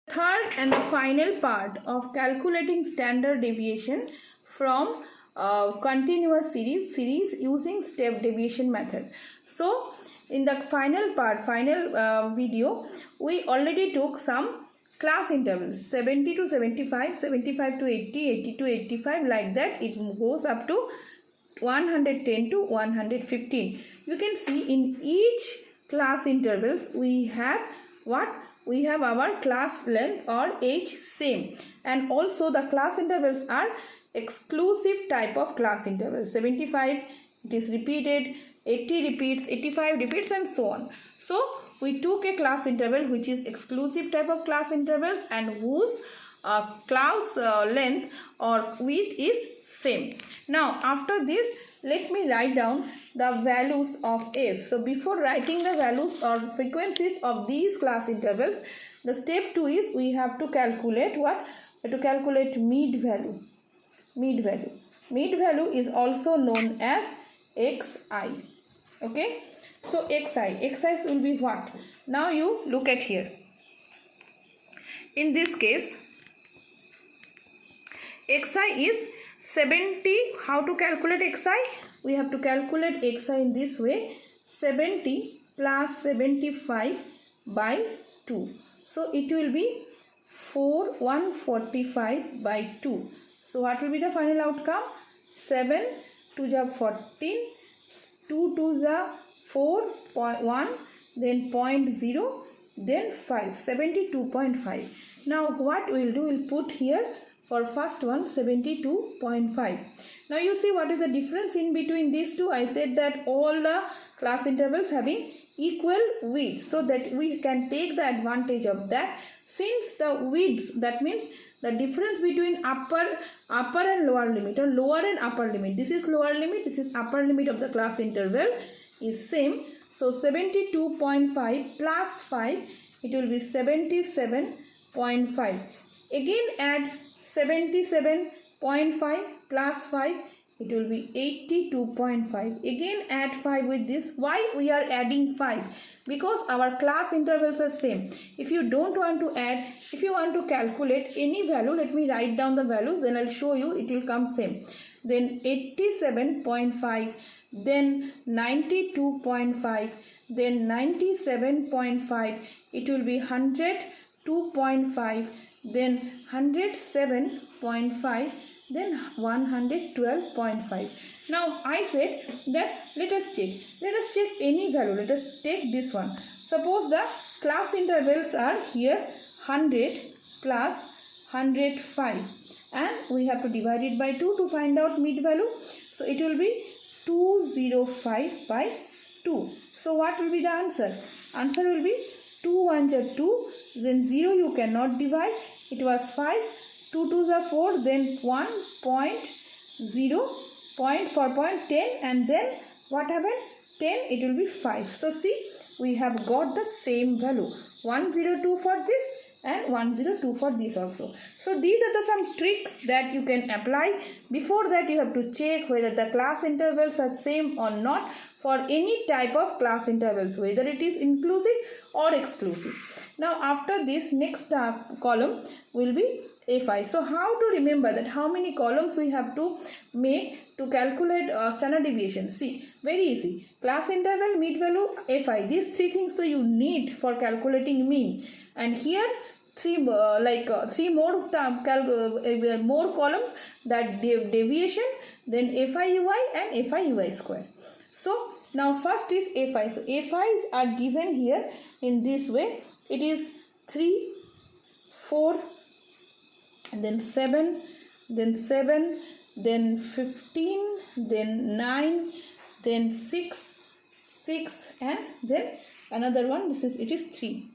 Third and the final part of calculating standard deviation from continuous series using step deviation method. So in the final video, we already took some class intervals 70 to 75, 75 to 80, 80 to 85, like that it goes up to 110 to 115. You can see in each class intervals we have what? We have our class length or age same, and also the class intervals are exclusive type of class intervals. 75 it is repeated, 80 repeats, 85 repeats, and so on. So we took a class interval which is exclusive type of class intervals and whose class length or width is same. Now after this, let me write down the values of f. So before writing the values or frequencies of these class intervals, the step 2 is we have to calculate what? We have to calculate mid value. Mid value is also known as xi. Okay. So xi will be what? Now you look at here. In this case, xi is 70. How to calculate xi? We have to calculate xi in this way: 70 plus 75 by 2. So it will be 145 by 2. So what will be the final outcome? 7 2 ja 14, 2 2 ja 4, 1, then 0.0, then 5, 72.5. Now what we will do, we will put here for first one 72.5. Now you see what is the difference in between these two. I said that all the class intervals having equal width, so that we can take the advantage of that. Since the widths, that means the difference between upper and lower limit, or lower and upper limit, this is lower limit, this is upper limit of the class interval, is same. So 72.5 plus 5, it will be 77.5. Again add 77.5 plus 5, it will be 82.5. Again add 5 with this. Why we are adding 5? Because our class intervals are same. If you don't want to add, if you want to calculate any value, let me write down the values, then I'll show you, it will come same. Then 87.5, then 92.5, then 97.5, it will be 102.5, then 107.5, then 112.5. Now I said that let us check any value. Let us take this one. Suppose the class intervals are here 100 plus 105, and we have to divide it by 2 to find out mid value. So it will be 205 by 2. So what will be the answer? Answer will be 2 1 ja 2, then 0 you cannot divide, it was 5, 2 2 ja 4, then 1.0, 0.4.10, and then what happened? 10, it will be 5. So see, we have got the same value, 102 for this and 102 for this also. So these are some tricks that you can apply. Before that, you have to check whether the class intervals are same or not for any type of class intervals, whether it is inclusive or exclusive. Now after this, next column will be fi. So how to remember that how many columns we have to make to calculate standard deviation? See, very easy. Class interval, mid value, fi. These three things so you need for calculating mean. And here three more columns, that deviation, then fi-ui and fi-ui square. So now first is fi. So fi's are given here in this way. It is 3, 4, and then 7, then 7, then 15, then 9, then 6, and then another one. It is 3.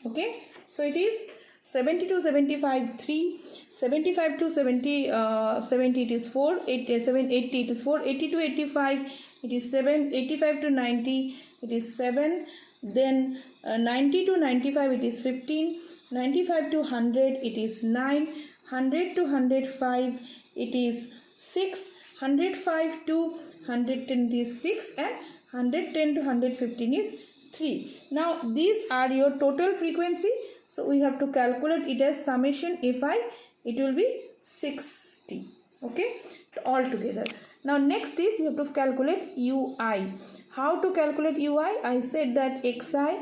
Okay, so it is 70 to 75 3, 75 to 70 it is 4, 80 it is 4, 80 to 85 it is 7, 85 to 90 it is 7, then 90 to 95 it is 15, 95 to 100 it is 9, 100 to 105 it is 6, 105 to 110 is 6, and 110 to 115 is 3. Now these are your total frequency. So we have to calculate it as summation Fi. It will be 60. Okay, all together. Now next is you have to calculate Ui. How to calculate Ui? I said that Xi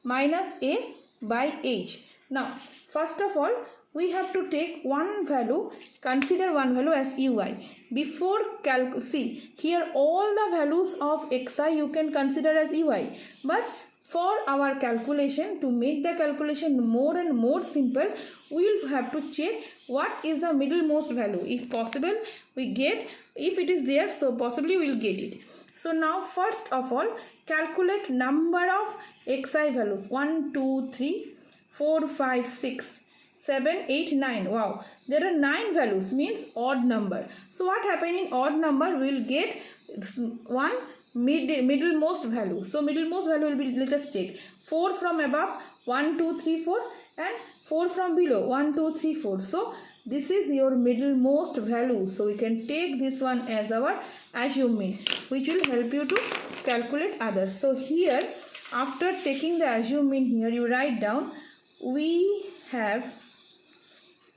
minus A by H. Now first of all, we have to take one value, consider one value as Ui. Before see here all the values of Xi you can consider as Ui. But for our calculation, to make the calculation more and more simple, we will have to check what is the middlemost value. If possible, we get, if it is there, so possibly we will get it. So now first of all, calculate number of Xi values. 1, 2, 3, 4, 5, 6, 7, 8, 9. Wow, there are 9 values, means odd number. So what happen in odd number, we will get one middlemost value. So middlemost value will be, let us check, 4 from above, 1, 2, 3, 4, and 4 from below, 1, 2, 3, 4. So this is your middlemost value. So we can take this one as our assume mean, which will help you to calculate others. So here, after taking the assume mean, here you write down, we have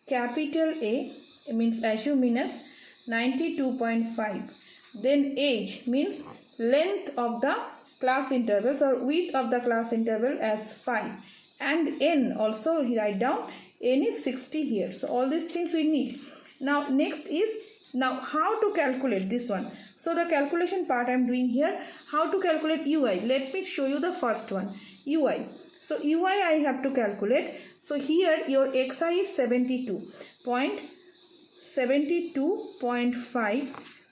capital A, means assume mean as 92.5. Then age means length of the class intervals or width of the class interval as 5. And n also write down, n is 60 here. So all these things we need. Now next is, now how to calculate this one. So the calculation part I am doing here, how to calculate Ui. Let me show you the first one, Ui. So Ui I have to calculate. So here your Xi is 72.5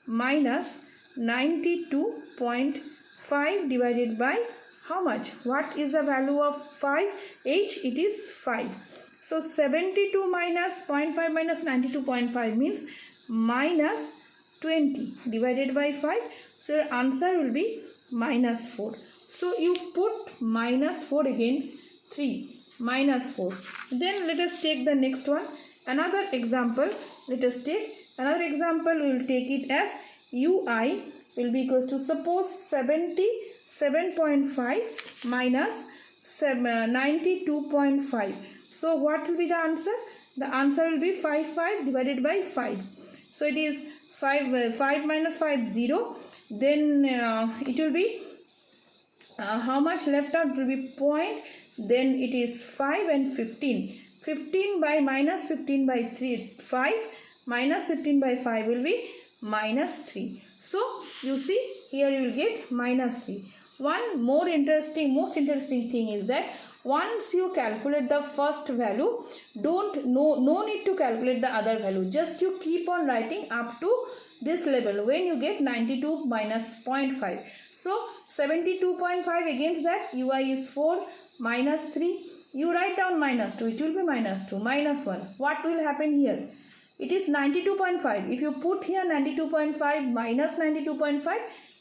minus 92.5 divided by how much? What is the value of 5? H, it is 5. So 72 minus 0.5 minus 92.5 means minus 20 divided by 5. So your answer will be minus 4. So you put minus 4 against 3, minus 4. Then let us take the next one. Another example, let us take another example. We will take it as Ui will be equals to, suppose 77.5 minus 92.5. So what will be the answer? The answer will be 5 divided by 5. So it is 5 minus 5, 0. Then it will be how much left out? It will be point. Then it is 5 and 15. 15 by minus 15 by 3, 5. Minus 15 by 5 will be minus 3. So you see here you will get minus 3. One more most interesting thing is that once you calculate the first value, no need to calculate the other value. Just you keep on writing up to this level when you get 92 minus 0.5. So 72.5 against that, Ui is 4 minus 3. You write down minus 2, it will be minus 2, minus 1. What will happen here? It is 92.5. If you put here 92.5 minus 92.5,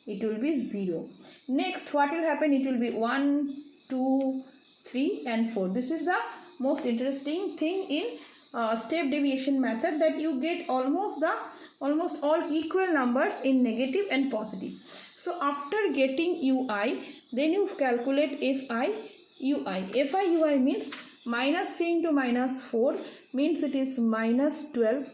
it will be 0. Next, what will happen? It will be 1, 2, 3 and 4. This is the most interesting thing in step deviation method, that you get almost all equal numbers in negative and positive. So after getting Ui, then you calculate Fi Ui. Fi Ui means minus 3 into minus 4 means it is minus 12.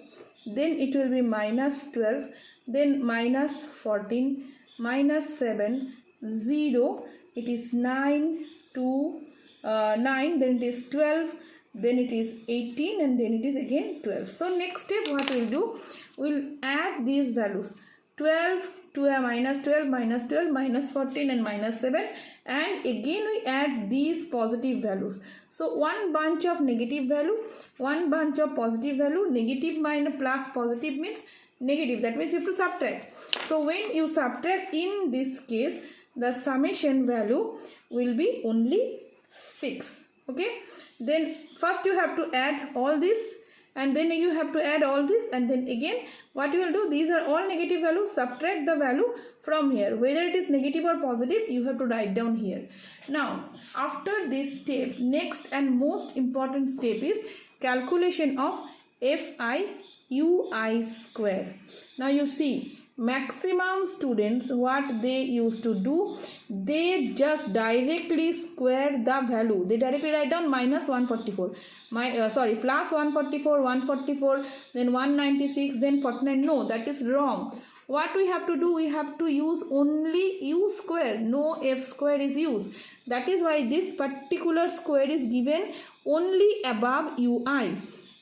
Then it will be minus 12. Then minus 14. Minus 7. 0. It is 9. 2. 9. Then it is 12. Then it is 18. And then it is again 12. So next step what we will do? We will add these values. 12 to a minus 12, minus 12, minus 14 and minus 7, and again we add these positive values. So one bunch of negative value, one bunch of positive value. Negative minus plus positive means negative, that means you have to subtract. So when you subtract, in this case the summation value will be only 6. Okay, then first you have to add all this, and then you have to add all this, and then again what you will do, these are all negative values, subtract the value from here, whether it is negative or positive you have to write down here. Now after this step, next and most important step is calculation of Fi Ui square. Now you see, maximum students, what they used to do, they just directly square the value. They directly write down minus 144, plus 144, 144, then 196, then 49. No, that is wrong. What we have to do, we have to use only u square, no f square is used. That is why this particular square is given only above ui.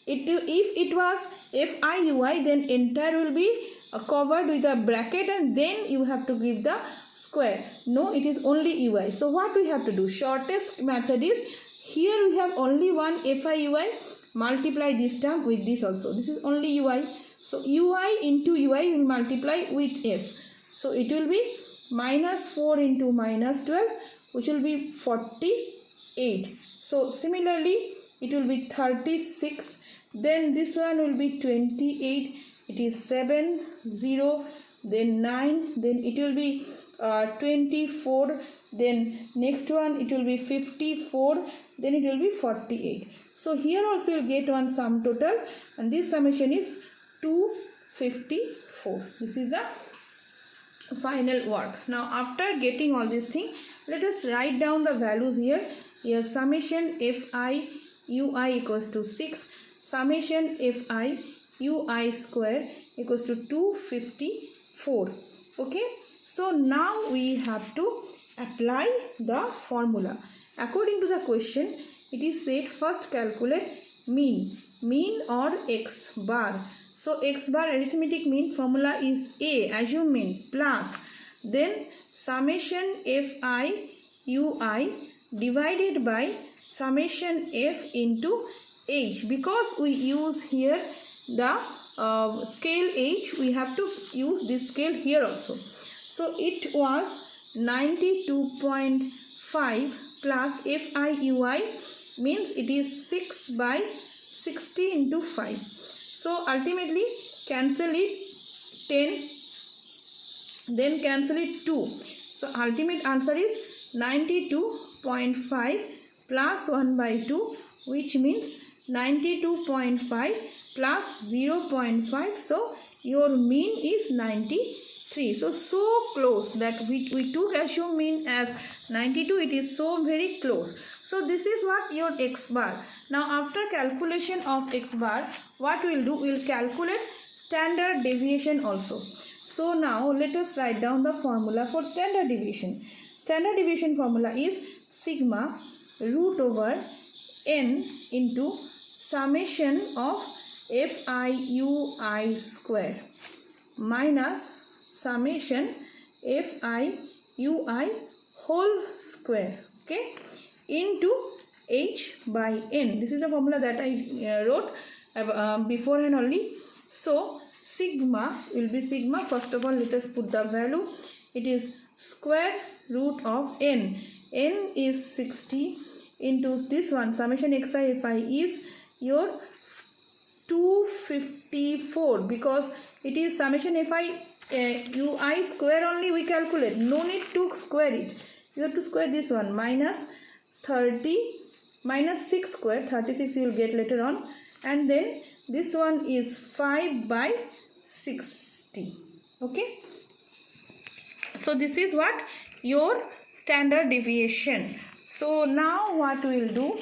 If it was fiui, then entire will be covered with a bracket and then you have to give the square. No, it is only ui. So what we have to do, shortest method is, here we have only one fiui, multiply this term with this also. This is only ui. So ui into ui will multiply with f. So it will be minus 4 into minus 12, which will be 48. So similarly, it will be 36. Then this one will be 28. It is 7, 0, then 9. Then it will be 24. Then next one it will be 54. Then it will be 48. So here also you will get one sum total, and this summation is 254. This is the final work. Now after getting all these things, let us write down the values here. Here summation fi ui equals to 6, summation fi ui square equals to 254. Okay, so now we have to apply the formula. According to the question, it is said first calculate mean or x bar. So x bar arithmetic mean formula is a, assume mean, plus then summation fi ui divided by summation f into h. Because we use here the scale h, we have to use this scale here also. So it was 92.5 plus fiui means it is 6 by 60 into 5. So ultimately cancel it 10, then cancel it 2. So ultimate answer is 92.5 plus 1 by 2, which means 92.5 plus 0.5. So your mean is 93. So close that we took assume mean as 92. It is so very close. So this is what your x bar. Now after calculation of x bar, what we will do, we will calculate standard deviation also. So now let us write down the formula for standard deviation. Standard deviation formula is sigma root over n into summation of fiui square minus summation fiui whole square, okay, into h by n. This is the formula that I wrote beforehand only. So sigma will be sigma. First of all, let us put the value. It is square root of n. N is 60 into this one, summation xi fi is your 254, because it is summation fi ui square only we calculate. No need to square it. You have to square this one, minus 30 minus 6 square, 36 you will get later on, and then this one is 5 by 60. Okay, so this is what your standard deviation. So now what we will do,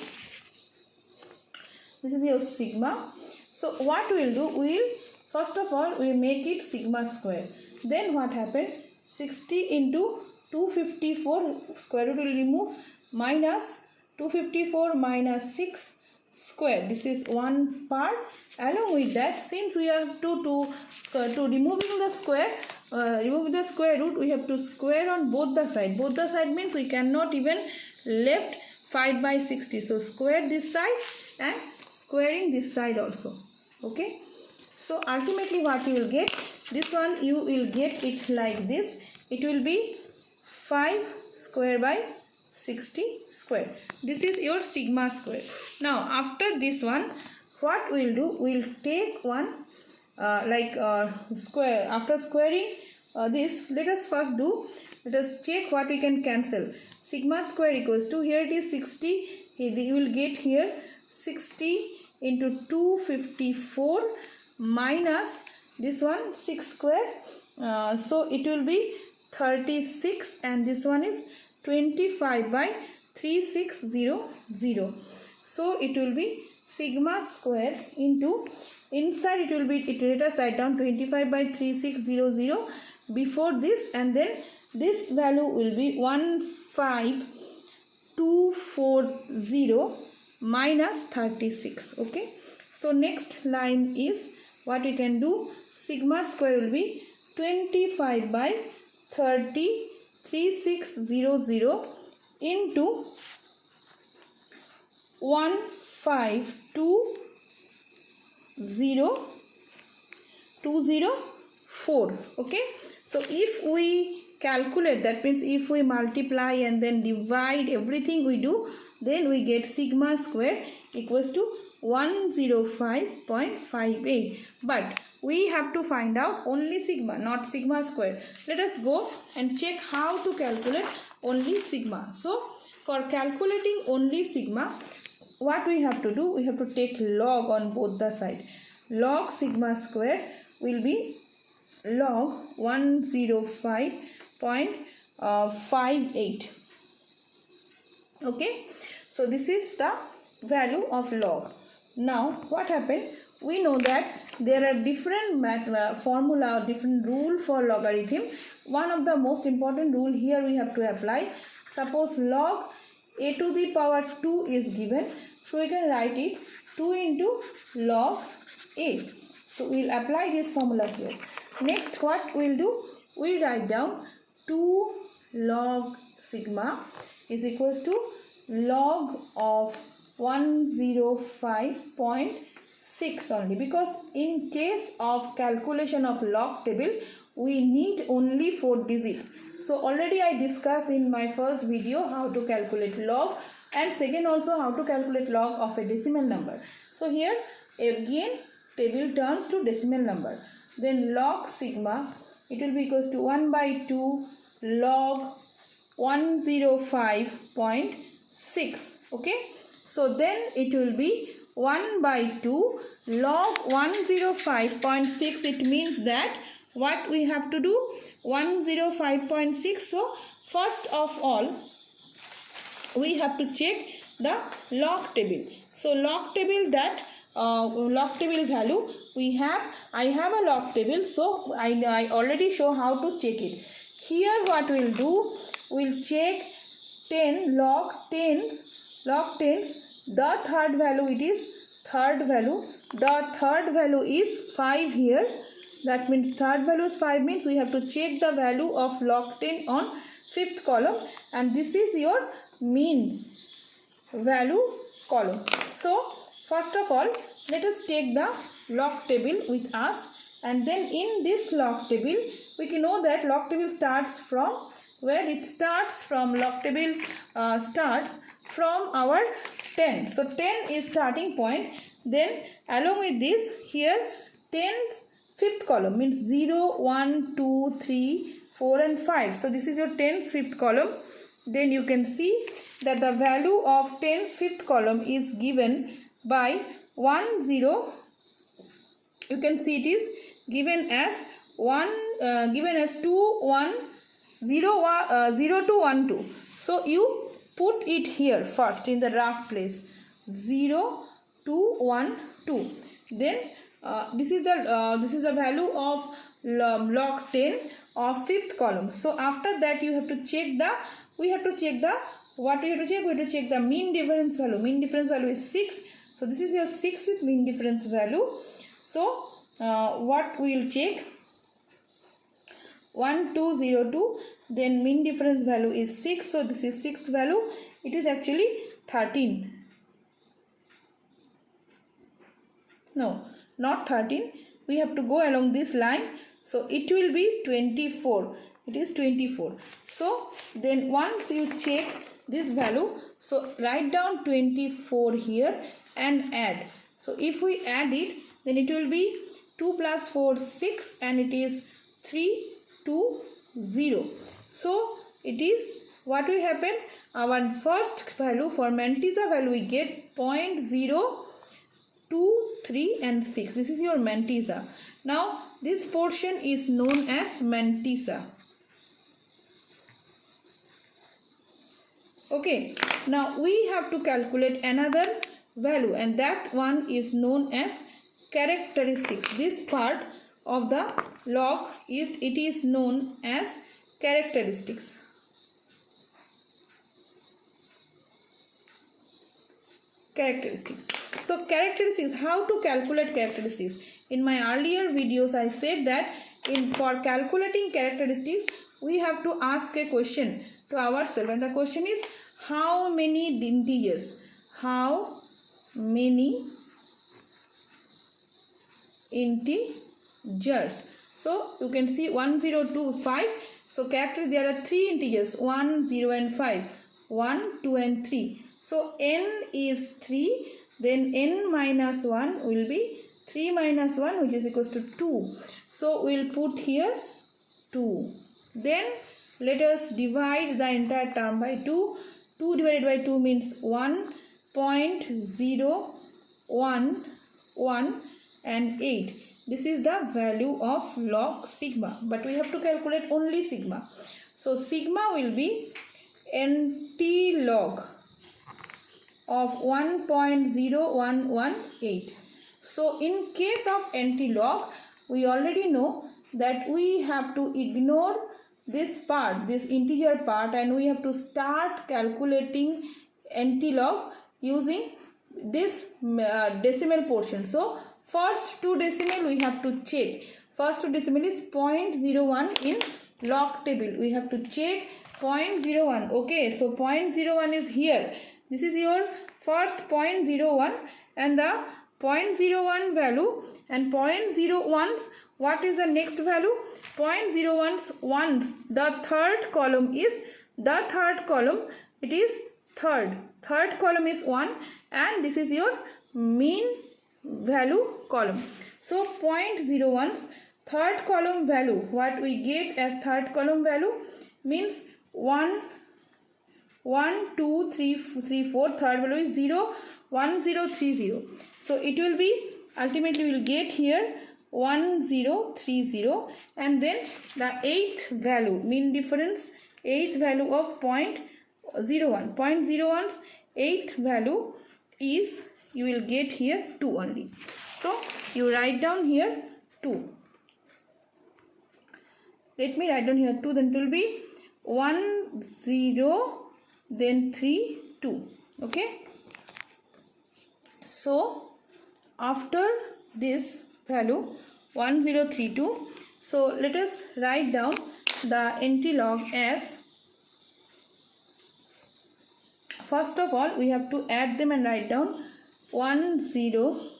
this is your sigma. So what we will do, we will first of all we make it sigma square. Then what happened, 60 into 254 square root will remove, minus 254 minus 6 square. This is one part. Along with that, since we have to removing the square, remove the square root, we have to square on both the side. Both the side means we cannot even left 5 by 60. So square this side and squaring this side also. Okay. So ultimately what you will get, this one you will get it like this. It will be 5 square by 60 square. This is your sigma square. Now after this one, what we will do, we will take one square. After squaring this, let us first do, let us check what we can cancel. Sigma square equals to, here it is 60, you will get here 60 into 254 minus this one 6 square, So it will be 36 and this one is 25 by 3600. So it will be sigma square into, inside it will be, let us write down 25 by 3600 before this, and then this value will be 15240 minus 36. Okay, so next line is what we can do, sigma square will be 25 by 3600 into 15204. Okay, so if we calculate, that means if we multiply and then divide everything we do, then we get sigma square equals to 105.58. But we have to find out only sigma, not sigma square. Let us go and check how to calculate only sigma. So for calculating only sigma, what we have to do, we have to take log on both the side. Log sigma square will be log 105.58. Okay, so this is the value of log. Now what happened, we know that there are different formula or different rule for logarithm. One of the most important rule here we have to apply. Suppose log a to the power 2 is given, so we can write it 2 into log a. So we will apply this formula here. Next what we will do, we write down 2 log sigma is equals to log of 105.6 only, because in case of calculation of log table we need only 4 digits. So already I discussed in my first video how to calculate log, and second also how to calculate log of a decimal number. So here again table turns to decimal number. Then log sigma, it will be equals to 1 by 2 log 105.6. Okay, so then it will be 1 by 2 log 105.6. It means that what we have to do, 105.6. So first of all we have to check the log table. So log table, that log table value we have, I have a log table, so I already show how to check it. Here what we'll do, we'll check 10 log 10s, the third value, it is third value, the third value is 5 here. That means third value is 5, means we have to check the value of log 10 on fifth column, and this is your mean value column. So first of all let us take the log table with us, and then in this log table we can know that log table starts from where it starts from. Log table starts from our 10. So 10 is starting point. Then along with this, here 10's fifth column means 0, 1, 2, 3, 4 and 5. So this is your 10's fifth column. Then you can see that the value of 10's fifth column is given by 1, 0. You can see it is given as 2, 1, 0, 0 to 1, 2. So you put it here first in the rough place, 0 to 1, 2. Then this is the value of log 10 of fifth column. So after that you have to check the, we have to check the mean difference value. Mean difference value is 6. So this is your 6th mean difference value. So what we will check, 1202, then mean difference value is 6. So this is 6th value. It is actually 13. No, not 13. We have to go along this line. So it will be 24. It is 24. So then once you check this value, so write down 24 here and add. So if we add it, then it will be 2 plus 4, 6, and it is 3, 2, 0. So it is what will happen, our first value for Mantissa value we get 0.0 2, 3 and 6. This is your mantissa. Now this portion is known as mantissa. Okay, now we have to calculate another value, and that one is known as characteristics. This part of the log is known as characteristics. So characteristics, how to calculate characteristics? In my earlier videos I said that for calculating characteristics we have to ask a question to ourselves, and the question is how many integers? How many integers? So you can see 1, 0, 2, 5. So characteristics, there are 3 integers, 1, 0 and 5. 1, 2 and 3. So n is 3, then n minus 1 will be 3 minus 1, which is equals to 2. So we will put here 2. Then let us divide the entire term by 2. 2 divided by 2 means 1.011 and 8. This is the value of log sigma, but we have to calculate only sigma. So sigma will be anti-log of 1.0118. So in case of anti-log, we already know that we have to ignore this part, this integer part, and we have to start calculating anti-log using this decimal portion. So first 2 decimal we have to check. First 2 decimal is 0.01 in log table. We have to check 0.01. Okay, so 0.01 is here. This is your first 0.01, and the 0.01 value, and 0.01's what is the next value? 0.01's 1. The third column is it is third column is 1, and this is your mean value column. So 0.01's third column value, what we get as third column value means 1, 2, 3, 4. Third value is 0, 1, 0, 3, 0. So it will be, ultimately we will get here 1, 0, 3, 0, and then the 8th value, mean difference, 8th value of 0.01. 0.01's 8th value is, you will get here 2 only. So you write down here 2. Let me write down here 2, then it will be 1, 0, then 3, 2. Okay. So after this value 1032, so let us write down the anti-log as, first of all we have to add them and write down 1032.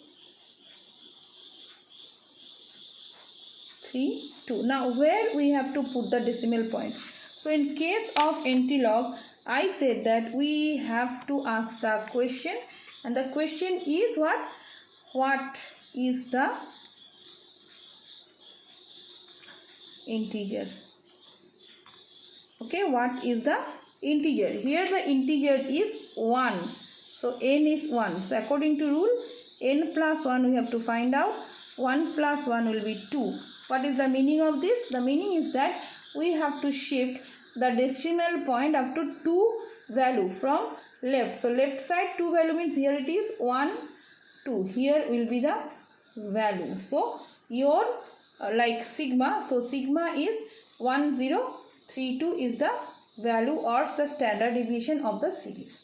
Now where we have to put the decimal point? So in case of anti-log, I said that we have to ask the question, and the question is what? What is the integer? Okay, what is the integer? Here the integer is 1. So n is 1. So according to rule, n plus 1 we have to find out. 1 plus 1 will be 2. What is the meaning of this? The meaning is that we have to shift the decimal point up to 2 value from left. So left side 2 value means here it is 1, 2. Here will be the value. So your like sigma, so sigma is 1032 is the value or the standard deviation of the series.